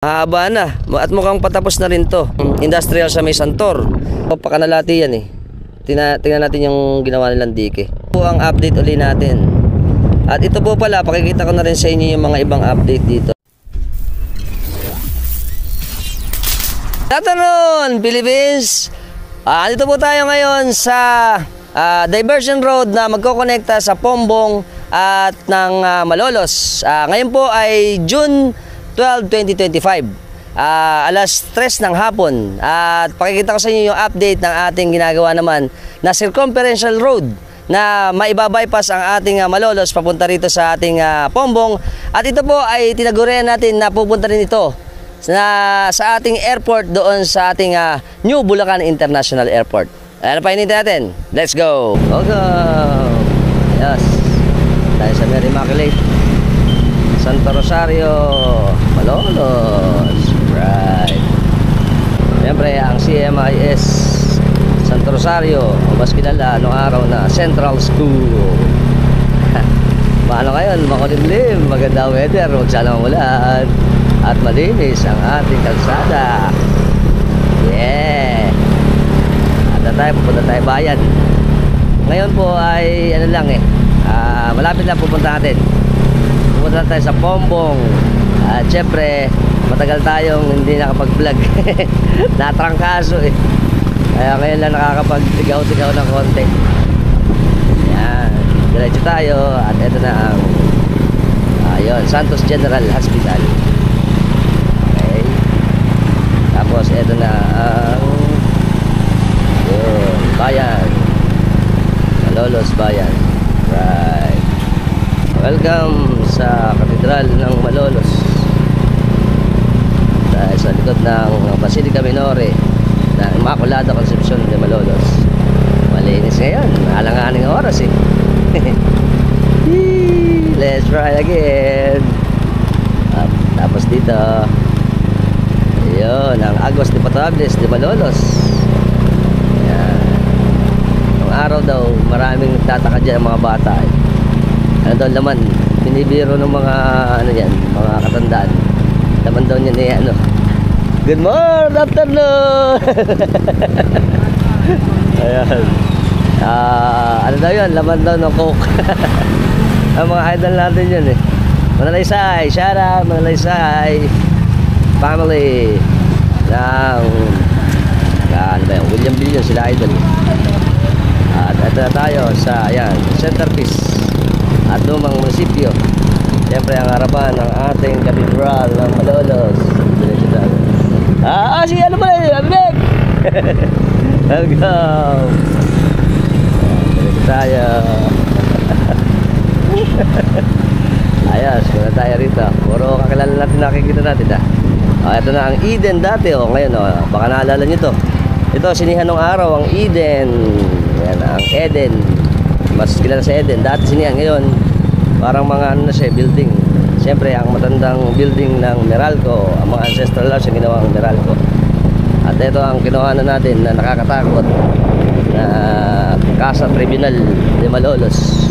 Haba na at mukhang patapos na rin to. Industrial sa may Santor. Pakanalati yan eh. Tingnan natin yung ginawa nilang dike. Ito ang update uli natin. At ito po pala, pakikita ko na rin sa inyo yung mga ibang update dito. Tatanon, Philippines! Dito po tayo ngayon sa diversion road na magkokonekta sa Pombong at ng Malolos. Ngayon po ay June 12, 2025. Alas 3 ng hapon. At pakikita ko sa inyo yung update ng ating ginagawa naman na circumferential road na maibabypass ang ating Malolos papunta rito sa ating Pombong. At ito po ay tinagurian natin na pupunta rin ito sa ating airport doon sa ating New Bulacan International Airport. Ano pa hinintay natin? Let's go! Welcome! Yes. Tayo sa Mary Immaculate, Santo Rosario, Malolos. Right. Siyempre, ang CMIS Santo Rosario, o mas kilala noong araw na Central School. Paano ngayon? Makulimlim, maganda weather, huwag sana mamulan. At malinis ang ating kalsada. Yeah. Pupunta tayo bayan. Ngayon po ay ano lang malapit lang pupunta natin. Pupunta tayo sa Pombong. At syempre matagal tayong hindi nakapag-vlog. Natrangkaso eh. Kaya ngayon lang nakakapag-tigaw-tigaw ng konti. Ayan, diretso tayo. At ito na ang ayun, Santos General Hospital. Okay. Tapos ito na ang bayan, Malolos bayan. Right. Welcome sa Katedral ng Malolos. Dahil sa likod ng Basilica Minore ng Immaculada Concepcion de Malolos. Malinis ngayon, alang-aning oras eh. Let's try again. Tapos dito yun, ang Aguas de Potables de Malolos. Araw daw maraming nagtataka dyan ang mga bata eh. Ano daw laman, binibiro ng mga ano yan, mga katandaan. Laman daw niyan eh ano, good morning, afternoon. Ayan, ano daw yun, laman daw ng coke. Ang mga idol natin yun eh. Manalaysay, shout out Manalaysay family ng ano ba yun, William Billion, sila idol. At ito na tayo sa ayan, centerpiece at lumang munisipyo. Siyempre ang harapan ng ating katedral ng Malolos. Si ano ba yun? Abibig! Welcome! Dito tayo. Ayos, muna tayo rito. Puro kakilala natin, nakikita natin ito na ang Eden dati ngayon baka naalala nyo to. Ito sinihan ng araw ang Eden. Yan ang Eden. Mas kilala sa Eden. Dati sinihan, ngayon parang mga ano na siya, building. Siyempre ang matandang building ng Meralco, ang mga ancestral house yung ginawang Meralco. At ito ang kinuha na natin na nakakatakot na Casa Tribunal de Malolos.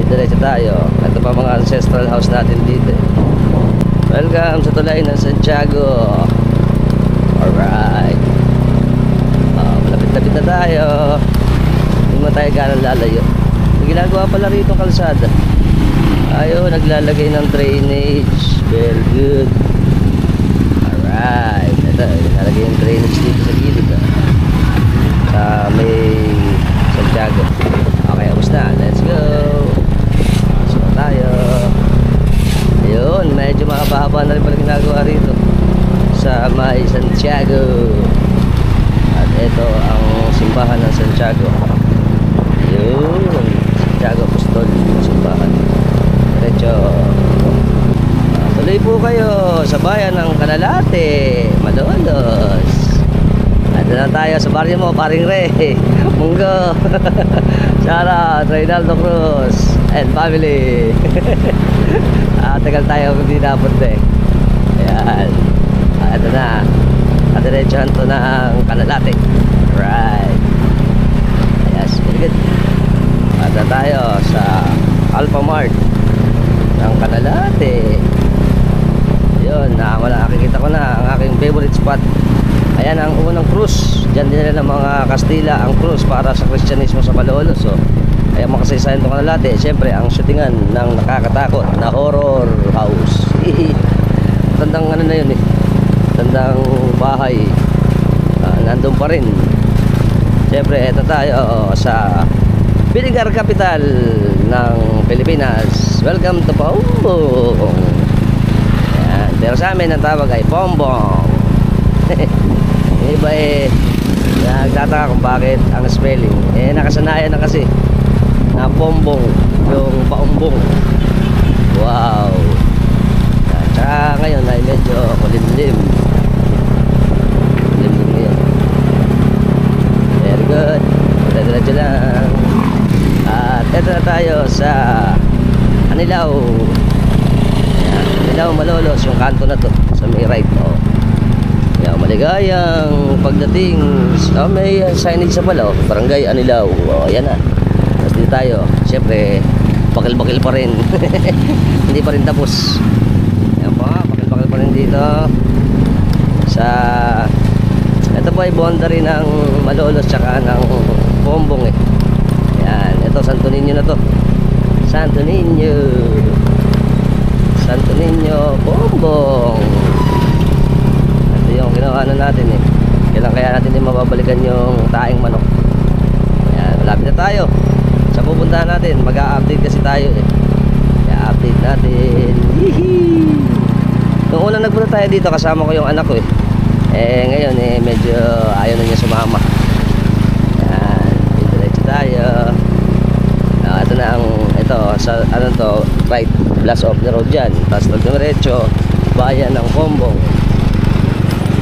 Diretso tayo. Ito pa mga ancestral house natin dito. Welcome sa tulay ng Santiago. Alright. Malapit-lapit na tayo. Hindi mo tayo gano'ng lalayo. May ginagawa pala rito kalsada. Ayun, naglalagay ng drainage. Very good. Alright. Ito, naglalagay yung drainage dito sa gilid. Sa may Santiago. Okay, abos na. Let's go. So tayo. Ayun, medyo mahaba na rin pala ginagawa rito sa may Santiago. At ito ang simbahan ng Santiago. Yun, Santiago Apostol, simbahan. Diretso. Tuloy po kayo sa bayan ng Canalate, Malolos. At na tayo sa baryo mo, paring Re, Munggo, Sarah, Reynaldo Cruz, and family. Tagal tayo hindi napunta eh. Ayan. Ito na. Diretsohan to ng Canalate. Right. Yes, very good. At tayo sa Alpha Mart ng Canalate. Ayun, nakikita ko na ang aking favorite spot. Ayan ang unang cruise. Diyan din nila ng mga Kastila ang cruise para sa Kristyanismo sa Malolos. So, kaya makasaysayan ito kanalate. Siyempre, ang shootingan ng nakakatakot na horror house. Tandang ano na yun eh. Tandang bahay. Nandun pa rin. Siyempre, eto tayo sa Biligar Capital ng Pilipinas. Welcome to Pombong. Ayan. Pero sa amin ang tawag ay Pombong. Yung iba nagtataka kung bakit ang spelling. Nakasanayan na kasi na Pombong yung paumbong. Wow. At saka ngayon ay medyo kulimlim. Kulimlim ngayon. Very good. Diretso lang. At eto na tayo sa Anilao. Anilao Malolos, yung kanto na to sa may right. Maligayang pagdating sa may signage sa pala, Barangay Anilao. Ayan na. Tapos dito tayo. Siyempre, bakil-bakil pa rin. Hindi pa rin tapos. Ayan pa, bakil-bakil pa rin dito. Ito po ay boundary ng Malolos tsaka ng Pombong eh. Ayan, ito Santo Niño na to. Santo Niño. Santo Niño, Pombong. Yung ginawa na natin eh. Kailan kaya natin din mababalikan yung taing manok. Ayan, malapit na tayo sa pupuntahan natin. Mag-a-update kasi tayo eh. Kaya update natin. Hihi. Nung unang nagpunta tayo dito, kasama ko yung anak ko eh. Ngayon medyo ayaw na niya sumama. Ayan, diretso tayo. Ito na ang sa ano to, right, blast off the road dyan. Tapos diretso, bayan ng Pombong.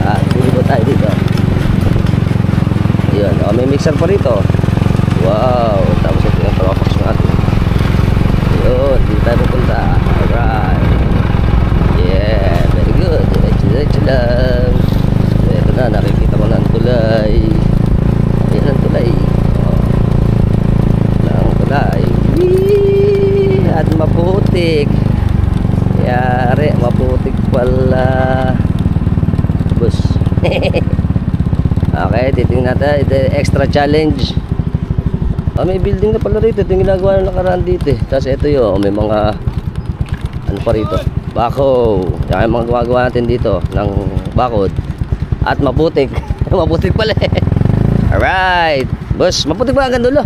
Dito tayo dito. Ayun, may mixer pa rito. Wow, tapos ito yung tropax natin. Ayun, dito tayo pupunta. Alright. Yeah, very good. Diretso lang. Ito na, nakikita ko na ang tulay. Ayan ang tulay. Ang tulay. Whee! At maputik. Yari, maputik pala. Bus. Okay, titingnan natin. Ito extra challenge. May building na pala rito. Ito yung ginagawa ng nakaraan dito eh. Tapos ito yun, may mga ano pa rito, bako. Yan yung mga gumagawa natin dito ng bakod. At maputik. Maputik pala eh. Alright. Bus, maputik ba hanggang dulo?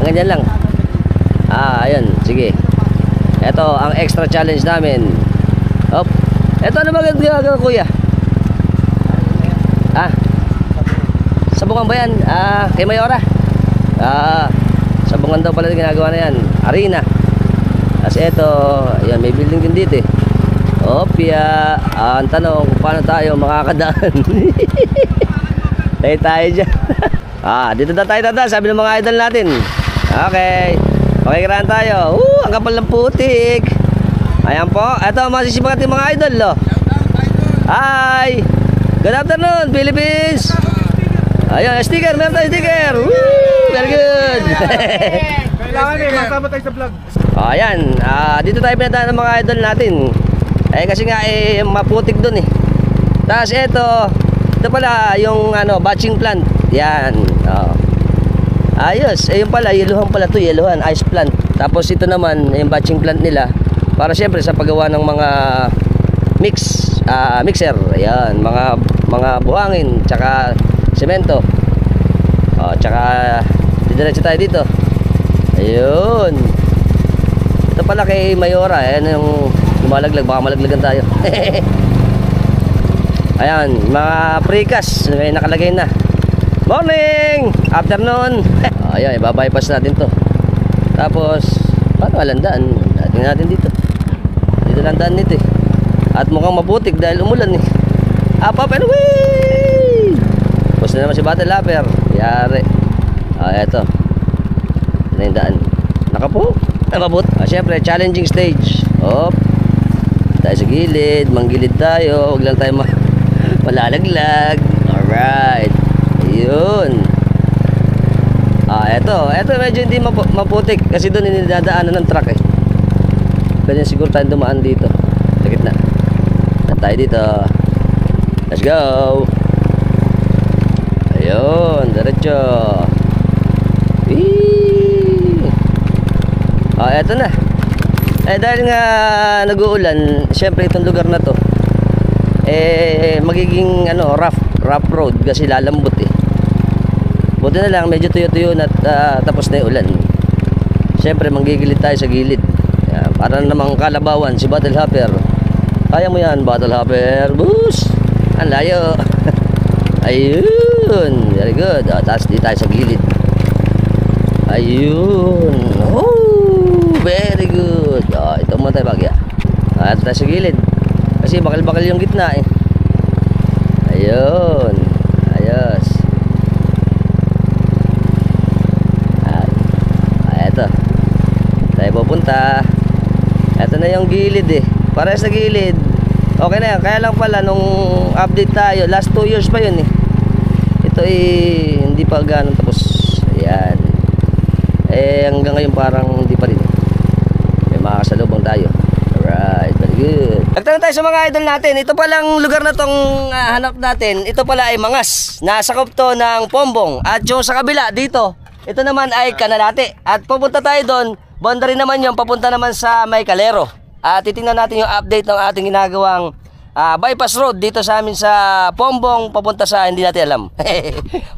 Hanggang dyan lang. Ayun, sige. Ito ang extra challenge namin. Hop. Ito ano ba ginagawa kuya? Sabungan ba yan? Kay Mayora? Sabungan daw pala ginagawa na yan. Arena. Tapos ito, ayan, may building din dito eh. Opya. Ang tanong kung paano tayo makakadaan. Tayo dyan. Dito na tayo dada, sabi ng mga idol natin. Okay. Okay, kirahan tayo. Ang kapal ng putik. Ayan po, ito masisipagat yung mga idol lo. Hi! Good afternoon, Philippines! Ayun, sticker, meron tayo sticker! Woo! Very good! Kailangan masama tayo sa vlog. Ayan, dito tayo pinadaan ng mga idol natin. Kasi nga maputik dun eh. Tapos ito pala yung batching plant. Yan. Ayos, yung pala, yeluhan pala to, yeluhan, ice plant. Tapos ito naman, yung batching plant nila. Para siyempre sa paggawa ng mga mixer, ayan, mga buhangin, tsaka semento. Tsaka didiretso tayo dito. Ayun. Ito pala kay Mayora, ayan yung lumalaglag, baka malaglagan tayo. Ayan, mga precast, may nakalagay na. Morning! Afternoon! Ayan, ibabypass natin to. Tapos, paano alandaan? Tingnan natin dito. Dito lang daan nito eh. At mukhang maputik dahil umulan eh. Up and away! Tapos na naman si Battle Lapper. Yari. Eto. Ito na yung daan. Nakapo. Nakabot. Siyempre, challenging stage. Tayo sa gilid. Manggilid tayo. Huwag lang tayo malalaglag. Alright. Ayun. Eto medyo hindi maputik kasi doon inidadaanan ng truck eh. Ganyan siguro tayo dumaan dito sa gitna. tayo dito. Let's go. Ayun, diretso. Whee! Eto na. Dahil nga nag-uulan, syempre itong lugar na to magiging rough road kasi lalambot buti na lang medyo tuyo-tuyo na tapos na yung ulan. Syempre manggigilid tayo sa gilid. Para namang kalabawan si Battle Hopper. Kaya mo yan, Battle Hopper. Bus! Ang layo. Ayun, very good. Tapos di tayo sa gilid. Ayun. Oh, very good. Ito muna tayo bagya. At tayo sa gilid. Kasi bakal-bakal yung gitna Ayun. Ayos. Eto. Tayo pupunta. Eto na yung gilid Para sa gilid. Okay na yan. Kaya lang pala nung update tayo, last 2 years pa yun Ito hindi pa ganun tapos. Ayan. Hanggang ngayon parang hindi pa rin May makakasalubong tayo. Alright, very good. Nagtanong tayo sa mga idol natin. Ito palang lugar na tong hanap natin. Ito pala ay Mangas. Nasakop to ng Pombong. At yung sa kabila dito, ito naman ay Canalate. At pupunta tayo doon. Boundary naman yung papunta naman sa May Calero. At titingnan natin yung update ng ating ginagawang bypass road dito sa amin sa Pombong papunta sa hindi natin alam.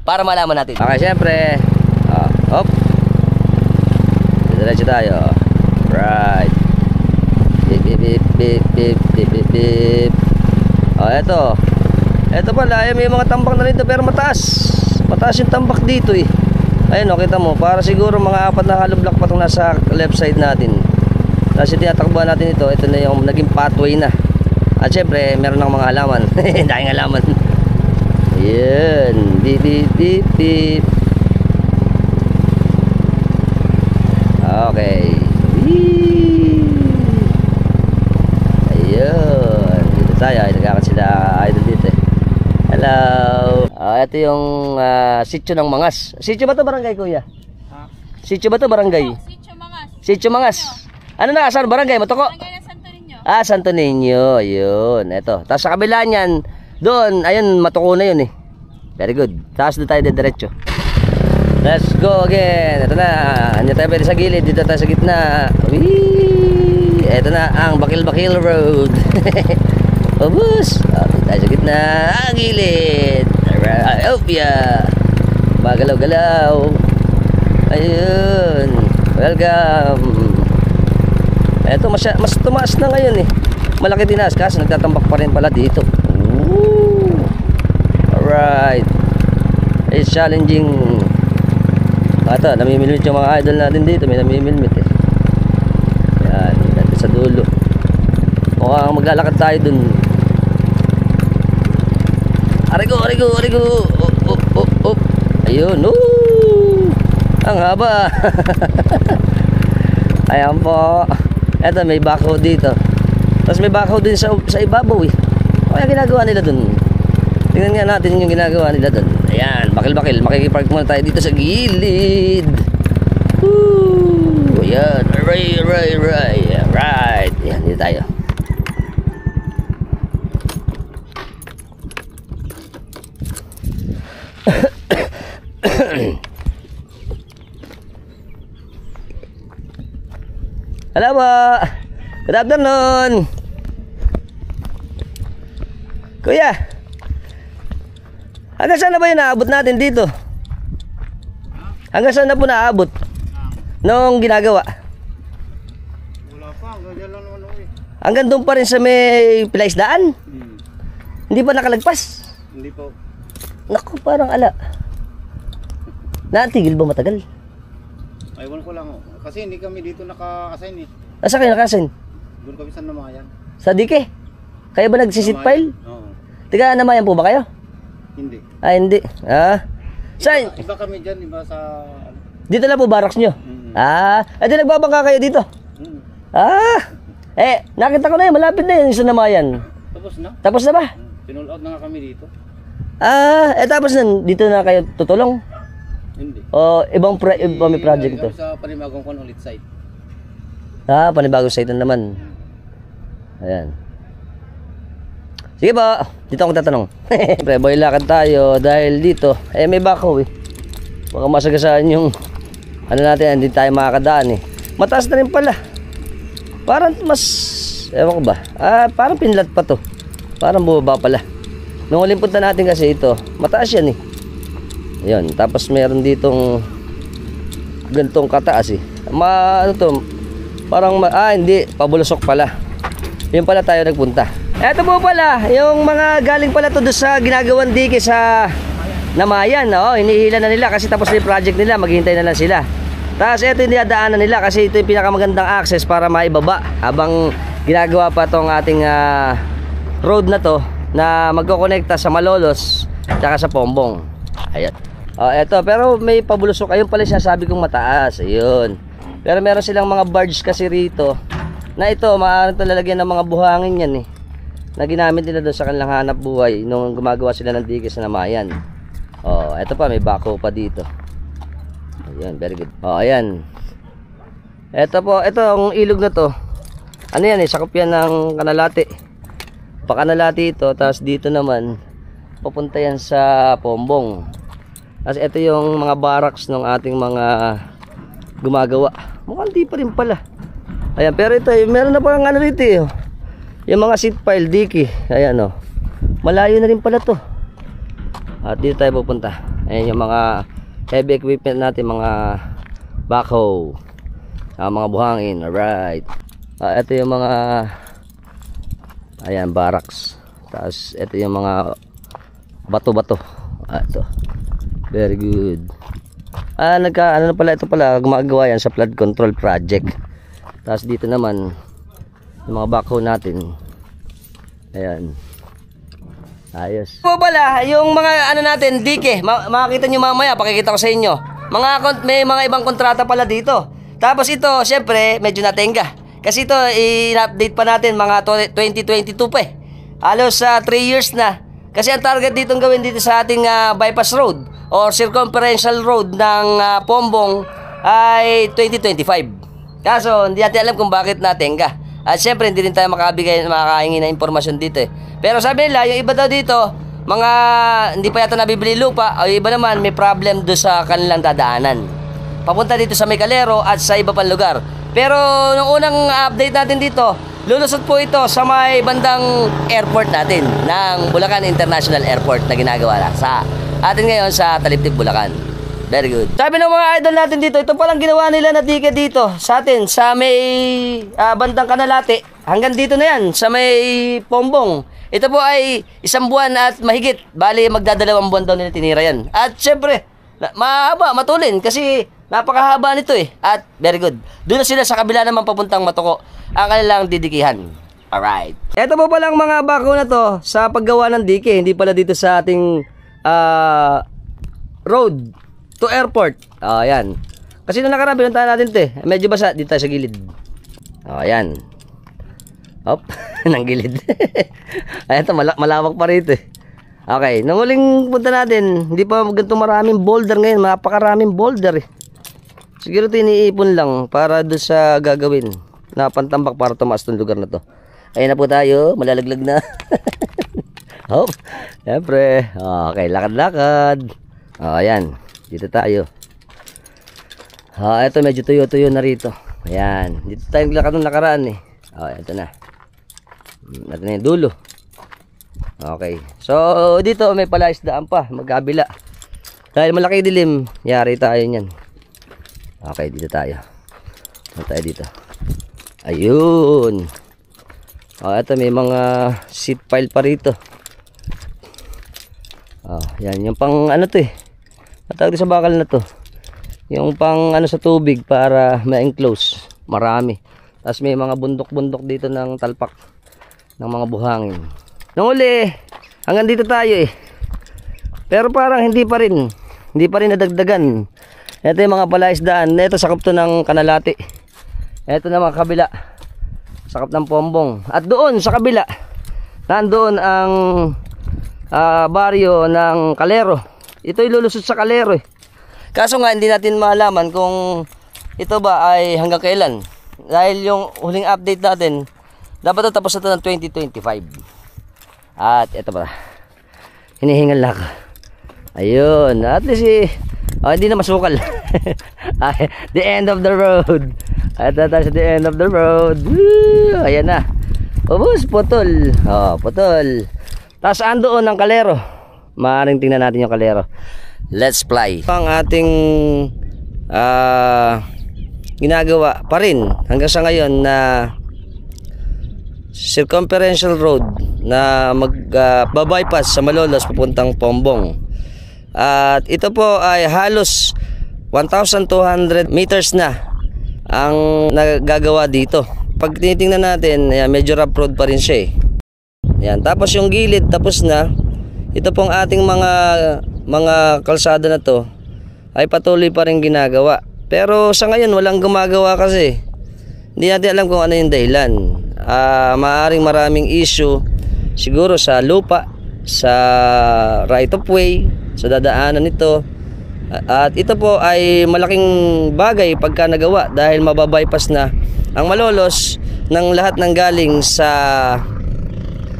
Para malaman natin. Okay, syempre. Hop. Diretso tayo. Right. Beep, beep, beep, beep, beep, beep, beep, beep. Eto. Eto pala, may mga tambak na rito pero mataas. Mataas yung tambak dito Ayun, kita mo, para siguro mga 4 na halublock pa itong nasa left side natin. Tapos tinatakbuhan natin ito na yung naging pathway na. At syempre, meron ng mga halaman. Dahing halaman. Ayan. Beep, beep, beep, beep. Okay. Ayun. Dito tayo. Nagkakat sila idol dito Hello. Ito yung sitio ng Mangas. Sitio ba ito barangay, kuya? Sitio ba ito barangay? Sitio Mangas. Sitio Mangas. Ano na? Saan barangay? Matoko? Barangay ng Santo Niño. Santo Niño. Ayun. Ito. Tapos sa kabila niyan, doon, ayun, Matoko na yun Very good. Tapos doon tayo diretso. Let's go again. Ito na. Hindi tayo pwede sa gilid. Dito tayo sa gitna. Whee! Ito na ang Bakil-Bakil Road. Obus. Dito tayo sa gitna. Ang gilid. Alright. Oh, yeah. Magalaw-galaw. Ayun. Welcome. Ito, mas tumaas na ngayon Malaki tinaas kasi nagtatambak pa rin pala dito. Ooh. Alright. It's challenging. Ito, namimilmit yung mga idol natin dito. May namimilmit Yan, natin sa dulo. Mukhang maglalakad tayo dun. Arigo. Ayun, ang haba. Ayan po. Eto, may backhoe dito. Tapos may backhoe din sa ibabaw Kaya ginagawa nila dun. Tingnan nga natin yung ginagawa nila dun. Ayan, bakil-bakil. Makikipark muna tayo dito sa gilid. Woo! Ayan, right. Ayan, dito tayo. Hello po. Good afternoon. Kuya, hanggang saan na ba yung naabot natin dito? Hanggang saan na po naabot nung ginagawa? Wala pa, ganyan lang naman Hanggang doon pa rin sa may Pilaisdaan? Hindi pa nakalagpas? Hindi po. Naku, parang ala. Natigil ba matagal? Aywan ko lang Kasi hindi kami dito naka-assign Asa kayo nakasin? Doon kami sa Namayan. Sa Dike? Kayo ba nagsisit file? Oo. Tiga Namayan po ba kayo? Hindi. Hindi. Saan? Iba kami dyan, iba sa... Dito na po barracks nyo? Di nagbabangka kayo dito? Nakita ko na yun, malapit na yun sa Namayan. Tapos na? Tapos na ba? Pinull out na nga kami dito. Tapos na, dito na kayo tutulong? Hindi. O ibang may project to? Kami sa Panibagong ulit site. Panibagong site na naman. Ayan. Sige ba, dito ako tatanong. Pre, boy, lakad tayo dahil dito, may bakaw eh. Baka masagasaan yung, ano natin, hindi tayo makakadaan eh. Mataas na rin pala. Parang mas, ewan ko ba, parang pinlat pa to. Parang bumaba pala. Nung uling punta natin kasi ito, mataas yan eh. Ayun, tapos meron ditong gantong kataas eh. Ano to, parang, hindi, pabulusok pala. Yun pala tayo nagpunta. Eto po pala, yung mga galing pala to doon sa ginagawang dike sa Namayan. Hinihila na nila kasi tapos na yung project nila, maghihintay na lang sila. Tapos eto yung dinadaanan nila kasi ito yung pinakamagandang access para maibaba habang ginagawa pa tong ating road na to na magkokonekta sa Malolos tsaka sa Pombong. Ayan. Eto, pero may pabulusok. Ayun pala siya sabi kong mataas. Ayun. Pero meron silang mga barge kasi rito na ito, maaaring lalagyan ng mga buhangin yan eh, na ginamit nila doon sa kanilang hanap buhay nung gumagawa sila ng dike sa Namayan. Eto pa, may bako pa dito. Ayan, very good. Ayan. Eto po, ito ang ilog na to. Ano yan eh, sakop yan ng Kanalati. Pa-Kanalati ito, tapos dito naman papunta yan sa Pombong. Kasi ito yung mga barracks ng ating mga gumagawa. Mukhang di pa rin pala. Ayan, pero ito, meron na parang ano rito eh. Yung mga seat pile, diki. Ayan o. Malayo na rin pala to. At dito tayo pupunta. Ayan yung mga heavy equipment natin, mga backhoe, mga buhangin. Alright. Ito yung mga, ayan, barracks. Tapos ito yung mga bato-bato. Ito. Very good. Ano na pala, ito pala, gumagawa yan sa flood control project. Tapos dito naman yung mga backhoe natin. Ayan. Ayos. Po pala, yung mga ano natin, dike, makikita nyo mamaya, pakikita ko sa inyo. May mga ibang kontrata pala dito. Tapos ito, syempre, medyo natenga. Kasi ito, i-update pa natin mga 2022 pa eh. Halos 3 years na. Kasi ang target ditong gawin dito sa ating bypass road or circumferential road ng Pombong ay 2025. Kaso, hindi natin alam kung bakit natenga. At syempre, hindi rin tayo makakahingi na impormasyon dito eh. Pero sabi nila, yung iba daw dito, mga hindi pa yata nabibili lupa, o yung iba naman may problem doon sa kanilang dadaanan. Papunta dito sa Calero at sa iba pang lugar. Pero nung unang update natin dito, lulusot po ito sa may bandang airport natin ng Bulacan International Airport na ginagawa na sa atin ngayon sa Taliptip, Bulacan. Very good. Sabi ng mga idol natin dito, ito palang ginawa nila na dike dito sa atin, sa may bandang Kanalati. Hanggang dito na yan, sa may Pombong. Ito po ay 1 buwan at mahigit. Bali, magdadalawang buwan daw nila tinira yan. At syempre, mahaba, matulin kasi napakahaba nito eh. At very good. Doon na sila sa kabila naman papuntang Matuko ang kanilang didikihan. Alright. Ito po palang mga bako na to sa paggawa ng dike. Hindi pala dito sa ating road to airport. Ayan. Kasi nung nakaraan, pinuntahan natin ito eh. Medyo basa, dito tayo sa gilid. Ayan. Hop, nang gilid. Ayan ito, malawak pa rito eh. Okay, nung huling punta natin, hindi pa ganito maraming boulder ngayon. Napakaraming boulder eh. Siguro ito iniipon lang para doon sa gagawin na pantambak para tumaas itong lugar na to. Ayan na po tayo, malalaglag na. Hop, siyempre. Okay, lakad-lakad. Ayan. Dito tayo. Ito medyo tuyo-tuyo na rito. Ayan. Dito tayo naglakad ng nakaraan eh. Ito na. Ito na yung dulo. Okay. So, dito may palaisdaan pa. Magkabila. Dahil malaki dilim, yari tayo niyan. Okay, dito tayo. Dito tayo dito. Ayun. Ito may mga seat pile pa rito. Yan. Yung pang ano to eh. Matawag sa bakal na to. Yung pang ano sa tubig para ma-enclose. Marami. Tapos may mga bundok-bundok dito ng talpak ng mga buhangin. Nung uli, hanggang dito tayo eh. Pero parang hindi pa rin nadagdagan. Ito yung mga palaisdaan. Ito sakop to ng Kanalati. Ito naman kabila. Sakop ng Pombong. At doon sa kabila, nandoon ang baryo ng Calero. Ito ay lulusot sa Calero eh. Kaso nga hindi natin malaman kung ito ba ay hanggang kailan. Dahil yung huling update natin, dapat ito tapos na ito ng 2025. At ito pala, hinihingal na ako. Ayun, at least hindi na masukal. The end of the road. At tayo sa the end of the road. Woo! Ayan na. Ubus, putol. Putol. Tapos andoon ang kalero. Maaaring tingnan natin yung kalero. Let's fly. Ang ating ginagawa pa rin hanggang sa ngayon na circumferential road na magbabypass sa Malolos papuntang Pombong. At ito po ay halos 1,200 meters na ang nagagawa dito. Pag tinitingnan natin, ayan, medyo rough road pa rin siya Ayan. Tapos yung gilid tapos na. Ito pong ating mga kalsada na to ay patuloy pa rin ginagawa. Pero sa ngayon walang gumagawa kasi. Hindi natin alam kung ano yung dahilan. Maaaring maraming issue siguro sa lupa, sa right of way, sa dadaanan nito. At ito po ay malaking bagay pagka nagawa dahil mababypass na ang Malolos ng lahat ng galing sa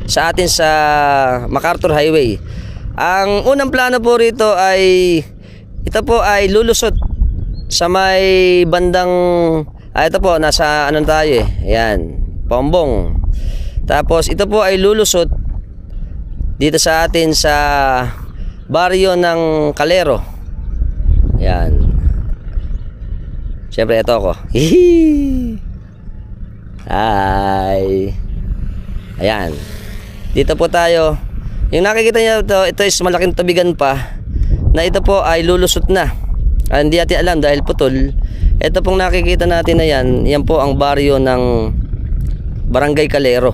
atin sa MacArthur Highway. Ang unang plano po rito ay ito po ay lulusot sa may bandang ito po nasa ano tayo Ayan, Pombong. Tapos ito po ay lulusot dito sa atin sa baryo ng Calero. Ayan. Siyempre ito ako. Hi. Ayan. Dito po tayo. Yung nakikita niyo ito is malaking tubigan pa na ito po ay lulusot na. Hindi natin alam dahil putol. Ito pong nakikita natin na yan po ang baryo ng Barangay Calero.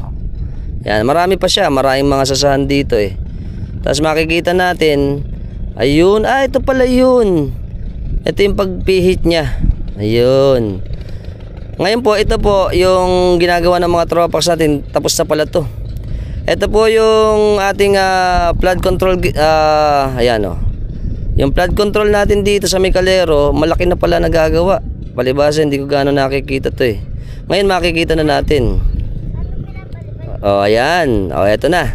Yan, marami pa siya, maraming mga sasahan dito Tapos makikita natin, ayun, ito pala yun. Ito yung pagpihit niya. Ayun. Ngayon po, ito po yung ginagawa ng mga tropax natin. Tapos na pala to. Ito po yung ating flood control. Ayan yung flood control natin dito sa may Calero, malaki na pala nagagawa. Palibasa hindi ko gaano nakikita to Ngayon makikita na natin. Ayan. Ito na.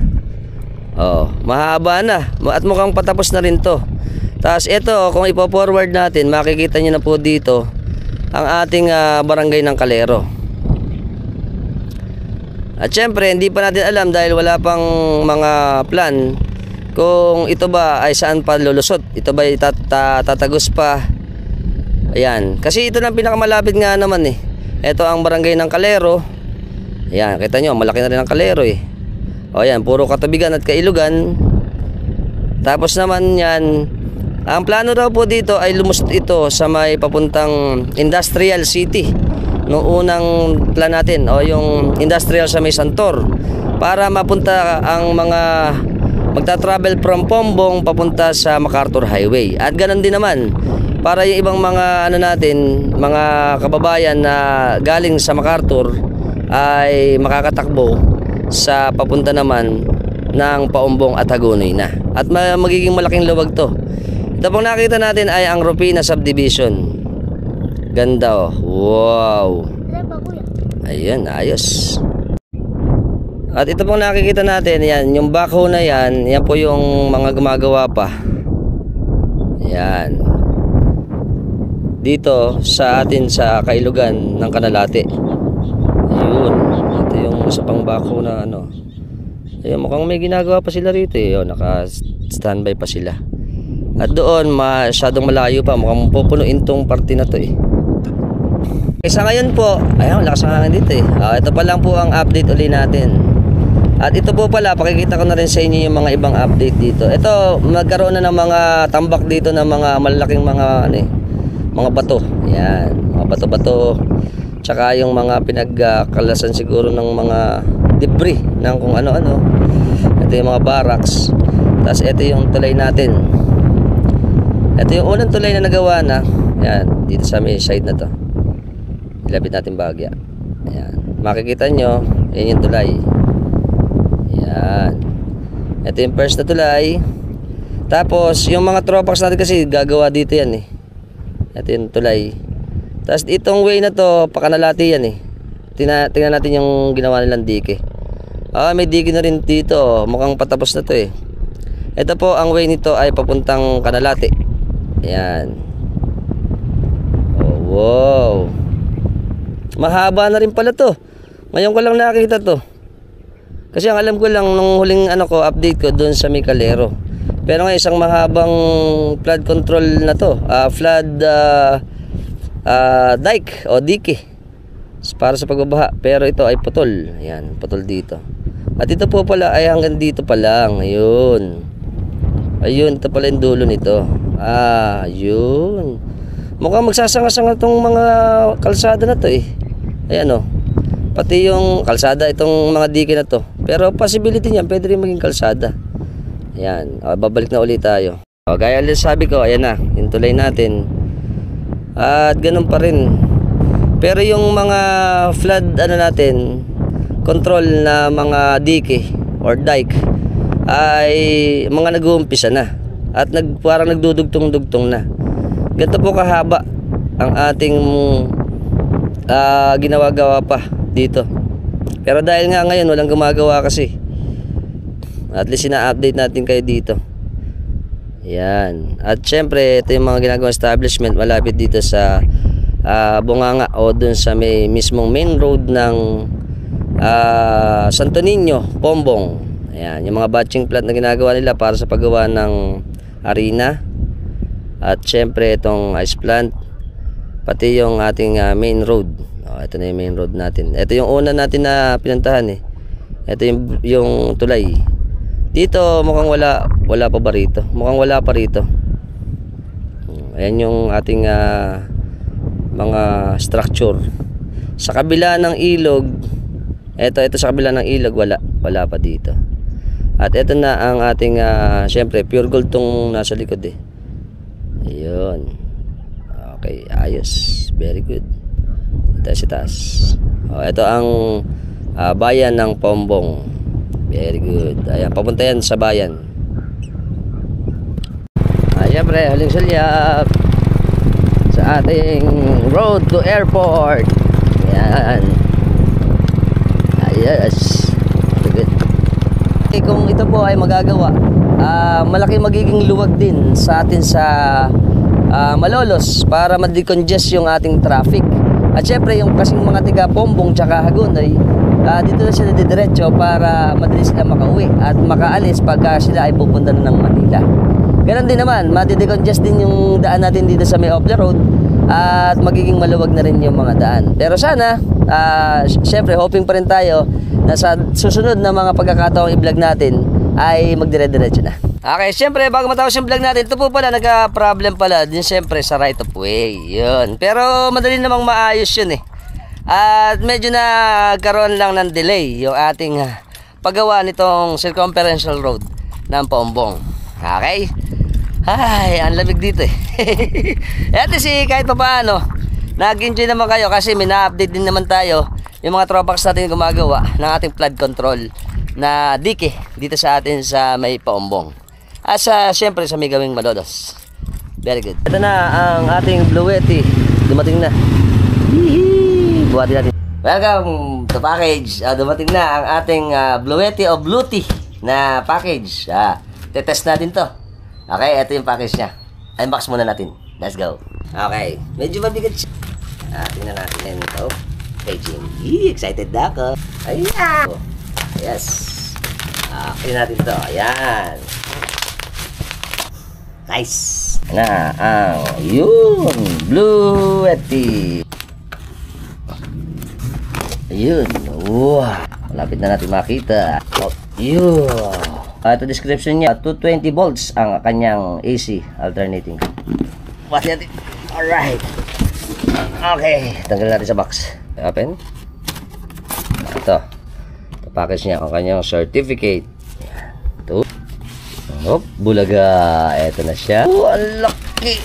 Mahaba na. At mukhang patapos na rin to. Tapos ito, kung ipo-forward natin, makikita nyo na po dito ang ating barangay ng Calero. At syempre, hindi pa natin alam dahil wala pang mga plan kung ito ba ay saan pa lulusot. Ito ba ay tatagos pa. Ayan. Kasi ito na pinakamalapit nga naman Ito ang barangay ng Calero. Ayan, kita nyo, malaki na rin ang Calero ayan, puro katubigan at kailugan. Tapos naman yan, ang plano daw po dito ay lumusot ito sa may papuntang Industrial City. Noong unang plan natin, yung industrial sa may Santor. Para mapunta ang mga magta-travel from Pombong papunta sa MacArthur Highway. At ganun din naman para yung ibang mga mga kababayan na galing sa MacArthur ay makakatakbo sa papunta naman ng Paumbong at Hagonoy na. At magiging malaking luwag to. Ito pong nakita natin ay ang Rupina Subdivision. Ganda Wow. Ayan, ayos. At ito pong nakikita natin, yan, yung backhoe na yan po yung mga gumagawa pa. Yan. Dito sa atin sa Kailugan ng Canalate. Ayun. Ito yung isa pang backhoe na Ayun, mukhang may ginagawa pa sila rito naka-standby pa sila. At doon, masyadong malayo pa. Mukhang pupunuin tong parte na to Sa ngayon po, ayun, lakas ang hangin dito ito pa lang po ang update uli natin. At ito po pala, pakikita ko na rin sa inyo yung mga ibang update dito. Ito, magkaroon na ng mga tambak dito ng mga malalaking mga bato. Yan, mga bato-bato. Tsaka yung mga pinagkalasan siguro ng mga debris ng kung ano-ano. Ito yung mga barracks. Tapos ito yung tulay natin. Ito yung unang tulay na nagawa na. Yan, dito sa may side na to. Ilapit natin bahagya. Ayan. Makikita nyo, yan yung tulay. Ayan. Ito yung first na tulay. Tapos, yung mga tropax natin kasi gagawa dito yan Ito yung tulay. Tapos, itong way na to, pakanalati yan Tingnan natin yung ginawa nilang dike. May digi na rin dito. Mukhang patapos na to eh. Ito po, ang way nito ay papuntang Canalate. Ayan. Oh, wow. Mahaba na rin pala to. Ngayon ko lang nakita to. Kasi ang alam ko lang nung huling update ko doon sa Calero. Pero ngayon isang mahabang flood control na to. Flood dike o dike para sa pagbabaha. Pero ito ay putol. Ayan, putol dito. At ito po pala ay hanggang dito pa lang. Ayun. Ayun, ito pala yung dulo nito. Ayun. Mukhang magsasanga-sanga itong mga kalsada na to eh. Ayan o. Pati yung kalsada, itong mga dike na to. Pero possibility niyan, pwede rin maging kalsada. Ayan, babalik na ulit tayo. Gaya ulit sabi ko, ayan na, yung tulay natin. At ganun pa rin. Pero yung mga flood natin, control na mga dike or dike ay mga nag-uumpisa na. At parang nagdudugtong-dugtong na. Ganito po kahaba ang ating ginawa-gawa pa dito. Pero dahil nga ngayon walang gumagawa kasi, at least ina-update natin kayo dito. Yan. At syempre ito yung mga ginagawang establishment malapit dito sa Bunganga o dun sa mismong main road ng Santo Niño, Pombong. Ayan, yung mga batching plant na ginagawa nila para sa paggawa ng arena. At syempre itong ice plant, pati yung ating main road. Ito na yung main road natin. Ito yung una natin na pinuntahan eh. Ito yung tulay. Dito mukhang wala pa ba rito? Mukhang wala pa rito. Ayan yung ating mga structure. Sa kabila ng ilog, ito sa kabila ng ilog wala pa dito. At ito na ang ating syempre pure gold tong nasa likod eh. Ayun. Okay, ayos. Very good. Ito sa taas. Ito ang bayan ng Pombong. Very good. Ayan, papunta yan sa bayan. Siyempre, huling sulyap sa ating road to airport. Ayan. Ayos. Good. Kung ito po ay magagawa, malaki magiging luwag din sa atin sa Malolos para ma-decongest yung ating traffic. At syempre yung kasing mga tiga Pombong tsaka Hagonoy, dito na sila didiretso para madali sila makauwi at makaalis pagka sila ay pupunta na ng Manila. Ganon din naman, ma-decongest din yung daan natin dito sa may Opla Road at magiging maluwag na rin yung mga daan. Pero sana, syempre hoping pa rin tayo na sa susunod na mga pagkakataong i-vlog natin ay magdire-diretso na. Okay, syempre bago matapos yung vlog natin, ito po pala nagka-problem pala din syempre sa right of way. Yun. Pero madali namang maayos yun eh. At medyo nagkaroon lang ng delay yung ating paggawa nitong circumferential road ng Pombong. Okay? Ay, ang lamig dito eh. Eto kahit pa paano, nag-enjoy naman kayo kasi may na-update din naman tayo yung mga tropax natin gumagawa ng ating flood control na dike dito sa atin sa may Pombong. At syempre sa may gawing Malolos. Very good. Ito na ang ating Bluetti. Dumating na. Hihi! Buhatin natin. Welcome to package. Dumating na ang ating Bluetti o Bluetti na package. Tetest natin to. Okay, ito yung package niya. Unbox muna natin. Let's go. Okay. Medyo mabigat siya. Tingnan natin ito. Packaging. Excited na ako. Ayan. Yes. Tingnan natin to. Ayan. Nice. Na ang yun. Bluetti. Ayun. Wow. Malapit na natin makita. Yun. Ito description niya, 220 volts ang kanyang AC alternating. Pati natin. Alright. Okay. Tanggalin natin sa box. Open. Ito. Package niya ang kanyang certificate. Ito. Oh, bulaga. Ito na siya. Oh, ang laki.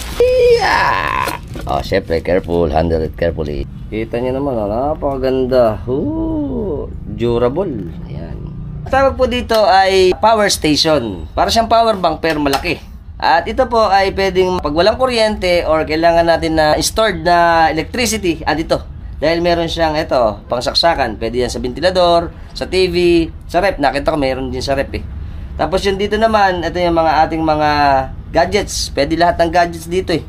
Yeah. Oh, syempre, careful. Handle it carefully. Kita niyo naman, napakaganda. Oh, durable. Ayan. Tawag po dito ay power station. Para siyang power bank pero malaki. At ito po ay pwedeng pag walang kuryente or kailangan natin na stored na electricity, dito Dahil meron siyang ito, pangsaksakan. Pwede yan sa ventilador, sa TV, sa rep. Nakita ko meron din sa rep eh. Tapos yung dito naman, ito yung mga ating mga gadgets. Pwede lahat ng gadgets dito eh.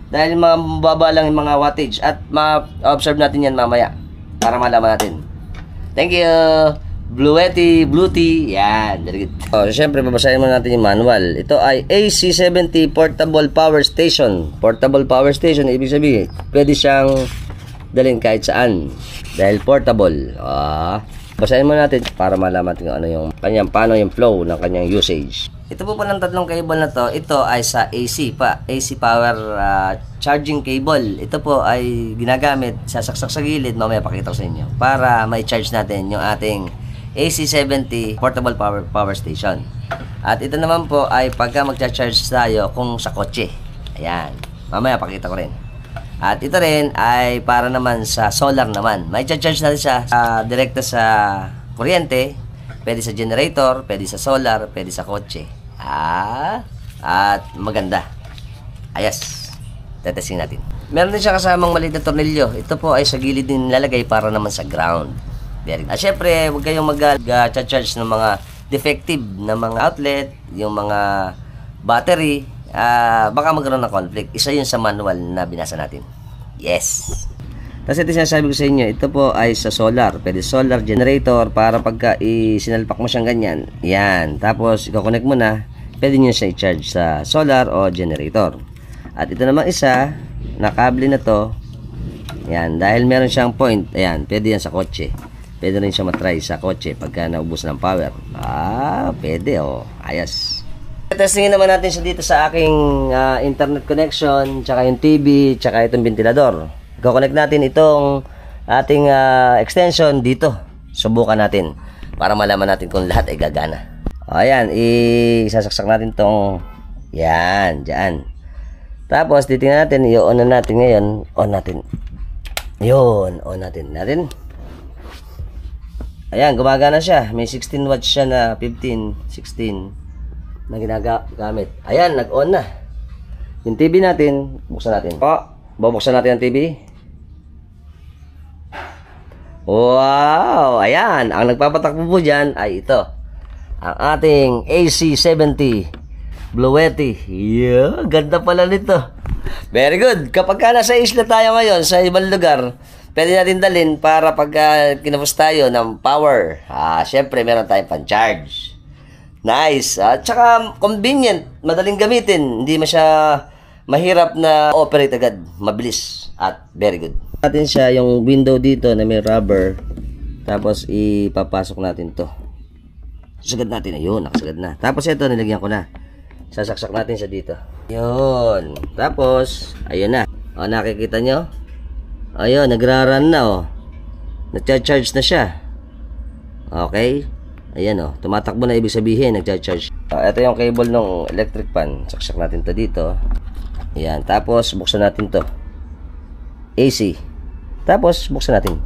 Dahil mababa lang yung mga wattage. At ma-observe natin yan mamaya. Para malaman natin. Thank you! Bluetti, Bluetooth. Yan, very good. Siyempre, babasahin muna natin yung manual. Ito ay AC70 Portable Power Station. Portable Power Station, ibig sabihin, pwede siyang dalhin kahit saan dahil portable. Basahin mo natin para malaman natin ano yung kanyang, paano yung flow ng kanyang usage. Ito po palang tatlong cable na to, ito ay sa AC pa, AC power charging cable. Ito po ay ginagamit, sasaksak sa gilid, mamaya pakita ko sa inyo, para may charge natin yung ating AC70 portable power station. At ito naman po ay pagka magcha-charge tayo kung sa kotse. Ayan, mamaya pakita ko rin. At ito rin ay para naman sa solar naman. May charge natin siya direkta sa kuryente. Pwede sa generator, pwede sa solar, pwede sa kotse. At maganda. Ayos. Tetesting natin. Meron din siya kasamang maliit na tornilyo. Ito po ay sa gilid din lalagay para naman sa ground. Syempre, huwag kayong mag-charge ng mga defective na mga outlet, yung mga battery. Baka magkaroon ng conflict. Isa yun sa manual na binasa natin. Yes. Kasi ito sinasabi ko sa inyo, ito po ay sa solar. Pwede solar generator para pagka sinalpak mo siyang ganyan. Yan. Tapos, i-connect mo na. Pwede nyo siya i-charge sa solar o generator. At ito naman isa, na kable na to. Yan. Dahil meron siyang point. Ayan. Pwede yan sa kotse. Pwede rin siya matry sa kotse pagka naubos ng power. Pwede. Ayos. Testingin naman natin siya dito sa aking internet connection, tsaka yung TV, tsaka itong ventilador. I-connect natin itong ating extension dito. Subukan natin para malaman natin kung lahat ay gagana. Ayan, isasaksak natin itong yan, dyan. Tapos titingnan natin, i-on na natin ngayon. On natin. Yun, on natin. Ayan, gumagana siya. May 16 watts siya na 15, 16 na ginagamit. Ayan, nag-on na. Yung TV natin, buksan natin. Bubuksan natin ang TV. Wow! Ayan, ang nagpapatakbo po dyan ay ito. Ang ating AC70 Bluetti. Yeah, ganda pala nito. Very good. Kapag nasa isla tayo ngayon, sa ibang lugar, pwede natin dalhin para pag kinapos tayo ng power. Syempre, meron tayong pan-charge. Nice. At saka convenient, madaling gamitin. Hindi siya mahirap na operate agad. Mabilis at very good. Natin siya yung window dito na may rubber. Tapos ipapasok natin to. Sagad natin. Ayun, nakasagad na. Tapos ito, nilagyan ko na. Sasaksak natin siya dito. Yun. Tapos, ayun na. Nakikita nyo? Ayun, nagra-run na nagcha-charge na siya. Okay. Ayan tumatakbo na, ibig sabihin nagcha-charge. Ito yung cable ng electric fan. Saksak natin to dito. Ayan, tapos buksan natin to. AC. Tapos buksan natin.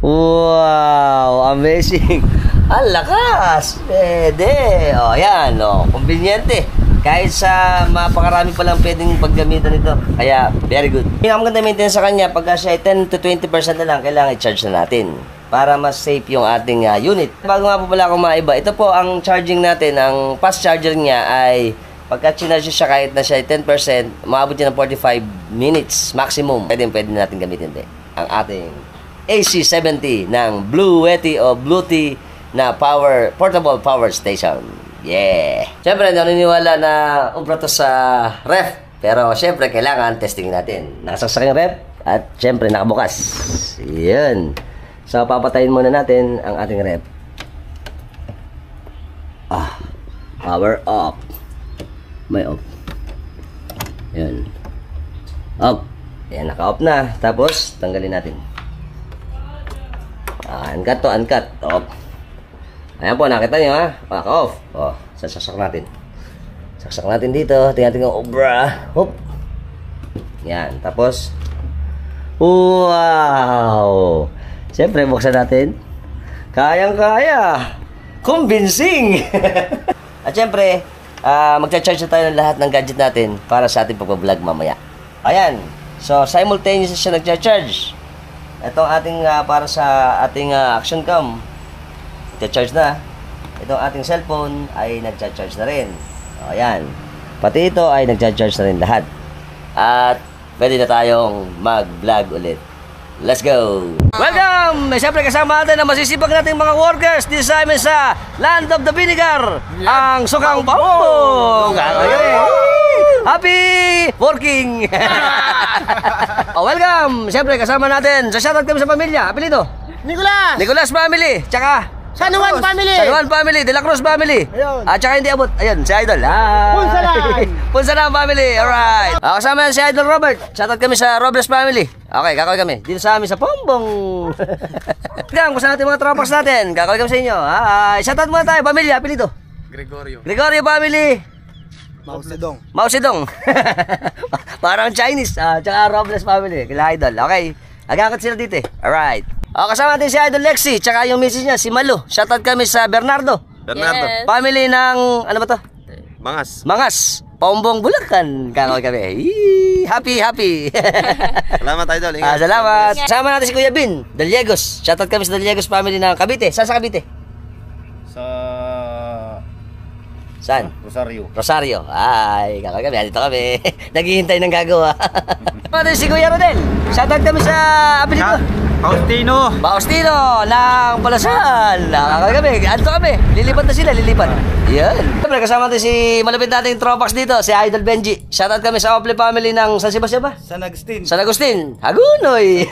Wow, amazing. Ang lakas. Pwede. Ayan, conveniente. Kahit sa mapakarami pa lang pwedeng paggamitan nito. Kaya, very good. Yung maganda maintenance sa kanya, pag siya ay 10 to 20% na lang, kailangan i-charge na natin para mas safe yung ating unit. Bago nga po pala akong maiba, ito po ang charging natin. Ang fast charger niya ay pagka chinarge siya kahit na siya ay 10%, maabot niya ng 45 minutes maximum. Pwede natin gamitin din ang ating AC70 ng Bluetti o Bluetooth na portable power station. Yeah! Siyempre, naniniwala na ubra to sa ref. Pero siyempre, kailangan testing natin. Nasaksak yung ref at siyempre, nakabukas. Yan. So, papatayin muna natin ang ating ref. Power off. May off. Yan. Off. Yan, naka-off na. Tapos, tanggalin natin. Uncut to, uncut. Off. Ayan po, nakita nyo Naka-off. Sasaksak natin. Saksak natin dito. Tingnan natin yung obra. Hop. Yan. Tapos, wow! Siyempre, buksan natin. Kayang-kaya. Convincing! At siyempre, magcha-charge na tayo ng lahat ng gadget natin para sa ating pag-vlog mamaya. Ayan. So, simultaneous siya nagcha-charge. Ito ang ating para sa ating action cam. Ito-charge na. Itong ating cellphone ay nagcha-charge na rin. O, ayan. Pati ito ay nagcha-charge na rin lahat. At pwede na tayong mag-vlog ulit. Let's go! Welcome! Siyempre kasama natin ang masisipag nating mga workers dito sa amin sa Land of the Vinegar, ang Sukang Pombong! Happy working! Welcome! Siyempre kasama natin, sa shoutout kami sa pamilya, apelido? Nicolas family, tsaka San Juan family! San Juan family, De La Cruz family. Ayun. At saka hindi abot. Ayun, si Idol. Hi! Punsalan family. Alright. Kasama yan si Idol Robert. Shoutout kami sa Robles family. Okay, kakaway kami. Dito sa amin sa Pombong. Gang, kung saan natin mga tropas natin. Kakaway kami sa inyo. Shoutout muna tayo. Pamilya, apelido? Gregorio family. Mao Zedong. Parang Chinese. Tsaka Robles family. Kila Idol. Okay. Agakot sila dito eh. Alright. Kasama natin si Idol Lexi, tsaka yung misis niya, si Malu. Shoutout kami sa Bernardo. Yes. Family ng, ano ba to? Mangas. Pombong Bulacan. Kakaway kami. Happy. Salamat, Idol. Ingat. Salamat. Kasama natin si Kuya Bin, Daliegos. Shoutout kami sa Daliegos family ng Cavite. Saan sa Cavite? Saan? Rosario. Ay, kakaway kami. Dito kami. Naghihintay ng gagawa. Kasama si Kuya Rodel. Shoutout kami sa apelido. Faustino ng Palasan. Nakakaway kami. Anto kami. Lilipat na sila. Yan. Siyempre, kasama natin si malapit nating tropax dito, si Idol Benji. Shoutout kami sa Ople family ng San Sebastian ba? San Agustin. Hagunoy.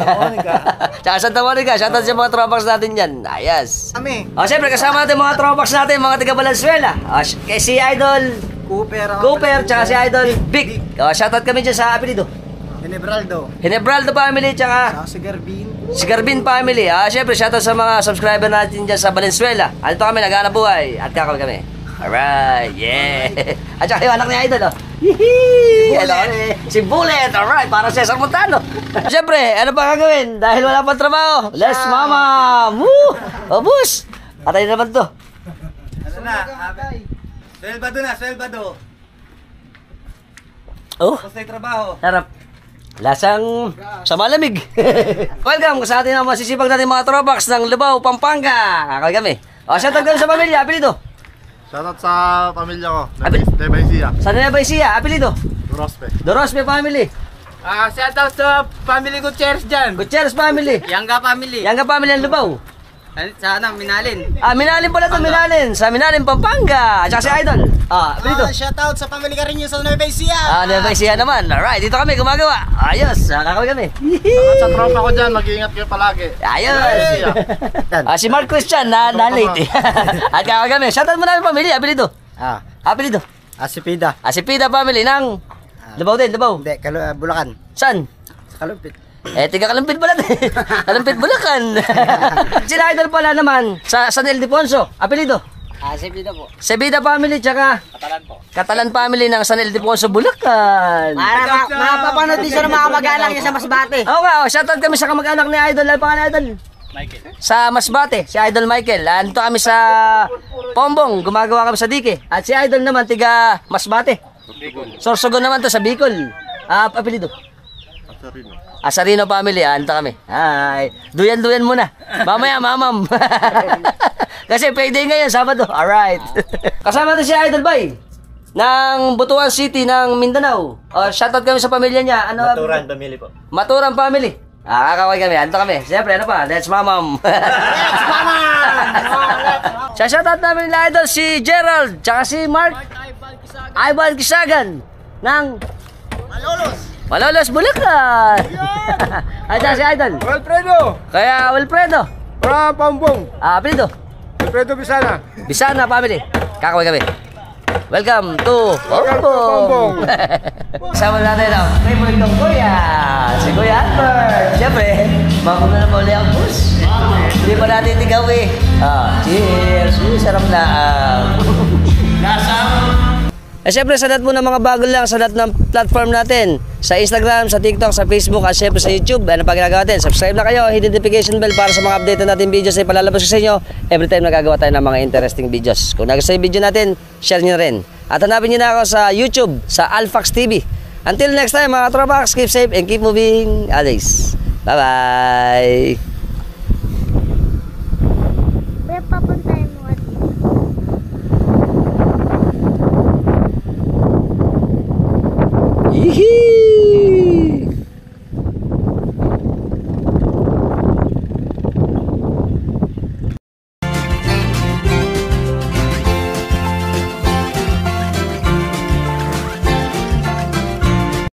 Tsaka Santa Monica. Shoutout sa mga tropax natin dyan. Ayos. Siyempre, kasama natin mga tropax natin, mga taga Valenzuela. Kay si Idol Cooper, tsaka si Idol Big. Shoutout kami dyan sa apelido. Henebraldo family, tsaka si Garbin family. Siyempre, shoutout sa mga subscriber natin dyan sa Valenzuela. Andito kami, nag-aanap buhay. At kakaway kami. Alright, yeah. At saka yung anak ni Idol, si Bullet. Alright, para Cesar Montano. Siyempre, ano pa gagawin? Dahil wala pang trabaho. Let's mama. Woo! Bus. Atay naman to. Swelbado. Basta trabaho. Sarap. Lasang sa malamig. Welcome sa atin ang masisipag natin mga tropax ng Lubao, Pampanga. Kakaway kami. Shoutout kami sa pamilya, apelido? Shoutout sa pamilya ko. Nueva Ecija. Sa Nueva Ecija, apelido? Dorospe family. Shoutout sa family Gutierrez dyan. Gutierrez family. Yangga family. Yangga family ng Lubao. Sa Minalin. Minalin pala ito, Minalin. Sa Minalin, Pampanga. At saka si Idol. Apelido? Shoutout sa family Carino sa Nueva Ecija. Nueva Ecija naman. Alright, dito kami gumagawa. Ayos, kakaway kami. Sa tropa ko dyan, mag-iingat kayo palagi. Ayos. Si Mark Christian, na-late. At kakaway kami. Shoutout mo namin pamilya, apelido? Apelido? Asipida family ng Lubao din, Lubao. Hindi, Bulacan. Saan? Sa Kalumpit. Tiga Kalumpit pala. Kalumpit, Bulacan. Sila Idol pala naman sa San Ildefonso. Apelido? Sebida po. Sebida family, tsaka Catalan family ng San Ildefonso, Bulacan. Para mapapanood din siya ng mga mag-anak niya sa Masbate. Oo nga, shoutout kami sa kamag-anak ni Idol. Ano pangalan Idol? Michael. Sa Masbate, si Idol Michael. Andito kami sa Pombong, gumagawa kami sa Dike. At si Idol naman, tiga Masbate. Sorsogon naman to sa Bicol. Apelido? Asarino family, andito kami. Ay, duyan muna. Mamaya, mamam. Kasi payday ngayon, Sabado. Alright. Kasama natin si Idol Bay ng Butuan City ng Mindanao. Shoutout kami sa pamilya niya. Maturan family po. Maturan family. Kakaway kami, andito kami. Siyempre, ano pa? Let's mamam. Let's mamam! Shoutout namin nila Idol si Gerald, tsaka si Mark Ivan Kisagan ng Malolos, Bulacan. Ayan si Idol. Wilfredo. From Pombong. Apelido? Wilfredo Bisana family. Kakaway kami. Welcome to Pombong. Kasama natin ang favorite kong kuya, si Kuya Albert. Siyempre, makunan na pa ulit ang bus. Hindi pa natin tigaw eh. Cheers. Sarap na. Siyempre, sa lahat mo ng mga bago lang, sa lahat ng platform natin, sa Instagram, sa TikTok, sa Facebook, at siyempre sa YouTube, ano pa ginagawa natin? Subscribe na kayo, hit the notification bell para sa mga update natin videos ay palalabas ko sa inyo every time nagagawa tayo ng mga interesting videos. Kung nagustuhan yung video natin, share nyo rin. At hanapin nyo na ako sa YouTube, sa Alfax TV. Until next time mga tropax, keep safe and keep moving. Always. Bye-bye!